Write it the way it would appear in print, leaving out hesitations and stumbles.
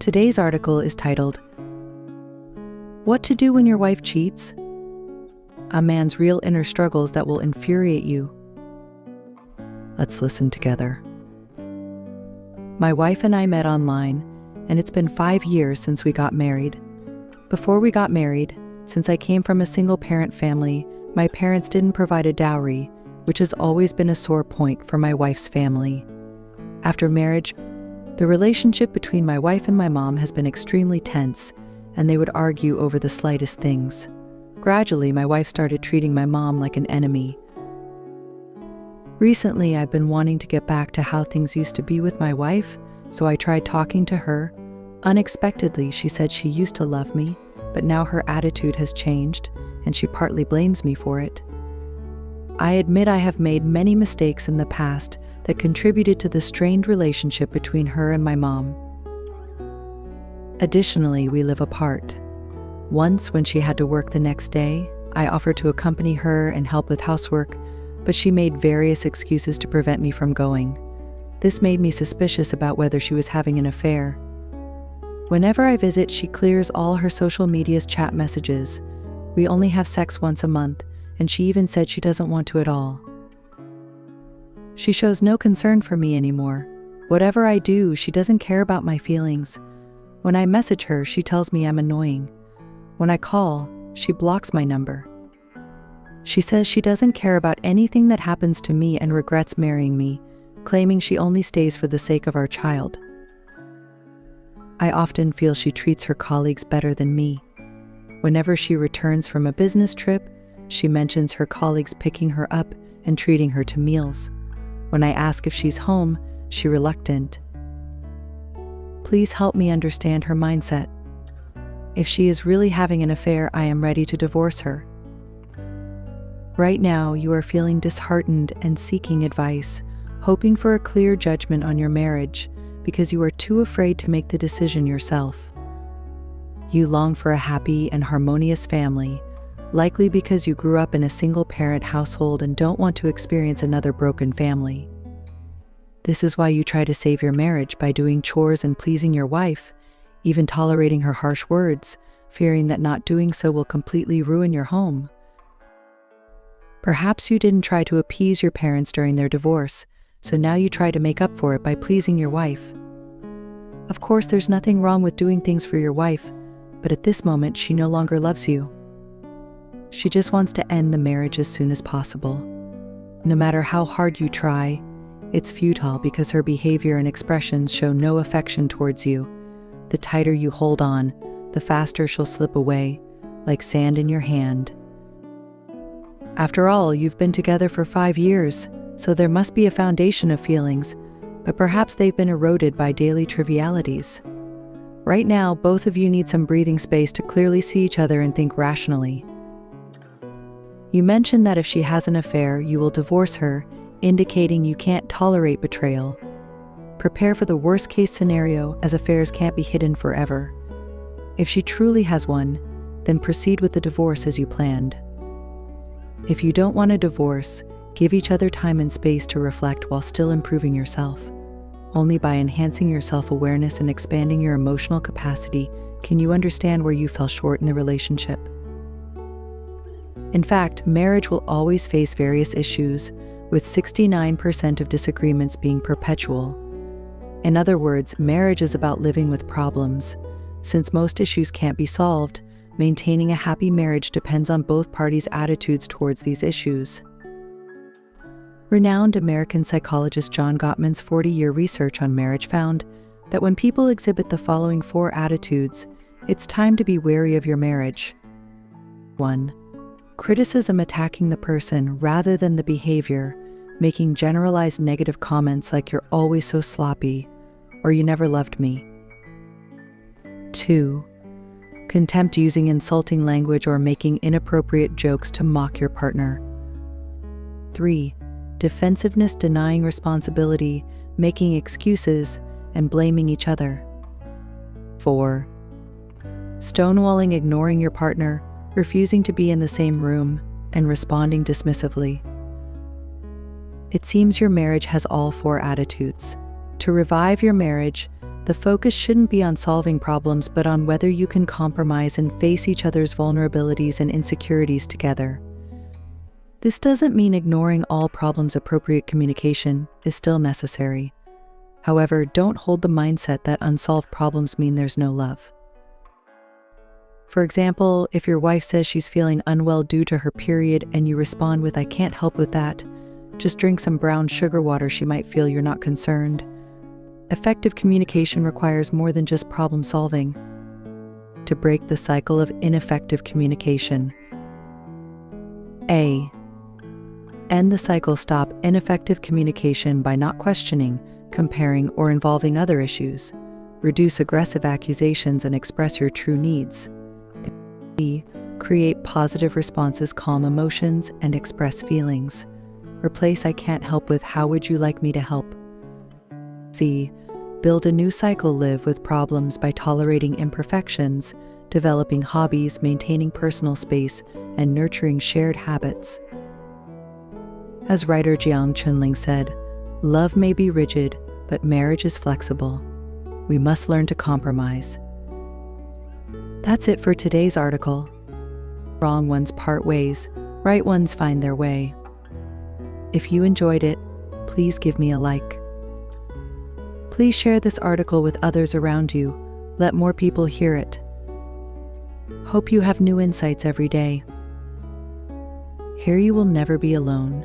Today's article is titled, What to Do When Your Wife Cheats? A Man's Real Inner Struggles That Will Infuriate You. Let's listen together. My wife and I met online, and it's been 5 years since we got married. Before we got married, since I came from a single-parent family, my parents didn't provide a dowry, which has always been a sore point for my wife's family. After marriage, the relationship between my wife and my mom has been extremely tense, and they would argue over the slightest things. Gradually, my wife started treating my mom like an enemy. Recently, I've been wanting to get back to how things used to be with my wife, so I tried talking to her. Unexpectedly, she said she used to love me, but now her attitude has changed, and she partly blames me for it. I admit I have made many mistakes in the past that contributed to the strained relationship between her and my mom. Additionally, we live apart. Once, when she had to work the next day, I offered to accompany her and help with housework, but she made various excuses to prevent me from going. This made me suspicious about whether she was having an affair. Whenever I visit, she clears all her social media's chat messages. We only have sex once a month, and she even said she doesn't want to at all. She shows no concern for me anymore. Whatever I do, she doesn't care about my feelings. When I message her, she tells me I'm annoying. When I call, she blocks my number. She says she doesn't care about anything that happens to me and regrets marrying me, claiming she only stays for the sake of our child. I often feel she treats her colleagues better than me. Whenever she returns from a business trip, she mentions her colleagues picking her up and treating her to meals. When I ask if she's home, she's reluctant. Please help me understand her mindset. If she is really having an affair, I am ready to divorce her. Right now, you are feeling disheartened and seeking advice, hoping for a clear judgment on your marriage because you are too afraid to make the decision yourself. You long for a happy and harmonious family, likely because you grew up in a single-parent household and don't want to experience another broken family. This is why you try to save your marriage by doing chores and pleasing your wife, even tolerating her harsh words, fearing that not doing so will completely ruin your home. Perhaps you didn't try to appease your parents during their divorce, so now you try to make up for it by pleasing your wife. Of course, there's nothing wrong with doing things for your wife, but at this moment, she no longer loves you. She just wants to end the marriage as soon as possible. No matter how hard you try, it's futile because her behavior and expressions show no affection towards you. The tighter you hold on, the faster she'll slip away, like sand in your hand. After all, you've been together for 5 years, so there must be a foundation of feelings, but perhaps they've been eroded by daily trivialities. Right now, both of you need some breathing space to clearly see each other and think rationally. You mentioned that if she has an affair, you will divorce her, indicating you can't tolerate betrayal. Prepare for the worst-case scenario, as affairs can't be hidden forever. If she truly has one, then proceed with the divorce as you planned. If you don't want a divorce, give each other time and space to reflect while still improving yourself. Only by enhancing your self-awareness and expanding your emotional capacity can you understand where you fell short in the relationship. In fact, marriage will always face various issues, with 69% of disagreements being perpetual. In other words, marriage is about living with problems. Since most issues can't be solved, maintaining a happy marriage depends on both parties' attitudes towards these issues. Renowned American psychologist John Gottman's 40-year research on marriage found that when people exhibit the following 4 attitudes, it's time to be wary of your marriage. 1. Criticism, attacking the person rather than the behavior, making generalized negative comments like "you're always so sloppy" or "you never loved me." 2. Contempt, using insulting language or making inappropriate jokes to mock your partner. 3. Defensiveness, denying responsibility, making excuses, and blaming each other. 4. Stonewalling, ignoring your partner, refusing to be in the same room, and responding dismissively. It seems your marriage has all 4 attitudes. To revive your marriage, The focus shouldn't be on solving problems, but on whether you can compromise and face each other's vulnerabilities and insecurities together. This doesn't mean ignoring all problems. Appropriate communication is still necessary. However, don't hold the mindset that unsolved problems mean there's no love. For example, if your wife says she's feeling unwell due to her period and you respond with, "I can't help with that, just drink some brown sugar water," she might feel you're not concerned. Effective communication requires more than just problem solving. To break the cycle of ineffective communication. A. End the cycle. Stop ineffective communication by not questioning, comparing, or involving other issues. Reduce aggressive accusations and express your true needs. B. Create positive responses. Calm emotions and express feelings. Replace "I can't help" with "How would you like me to help?" C. Build a new cycle. Live with problems by tolerating imperfections, developing hobbies, maintaining personal space, and nurturing shared habits. As writer Jiang Chunling said, "Love may be rigid, but marriage is flexible. We must learn to compromise." That's it for today's article. Wrong ones part ways, right ones find their way. If you enjoyed it, please give me a like. Please share this article with others around you. Let more people hear it. Hope you have new insights every day. Here you will never be alone.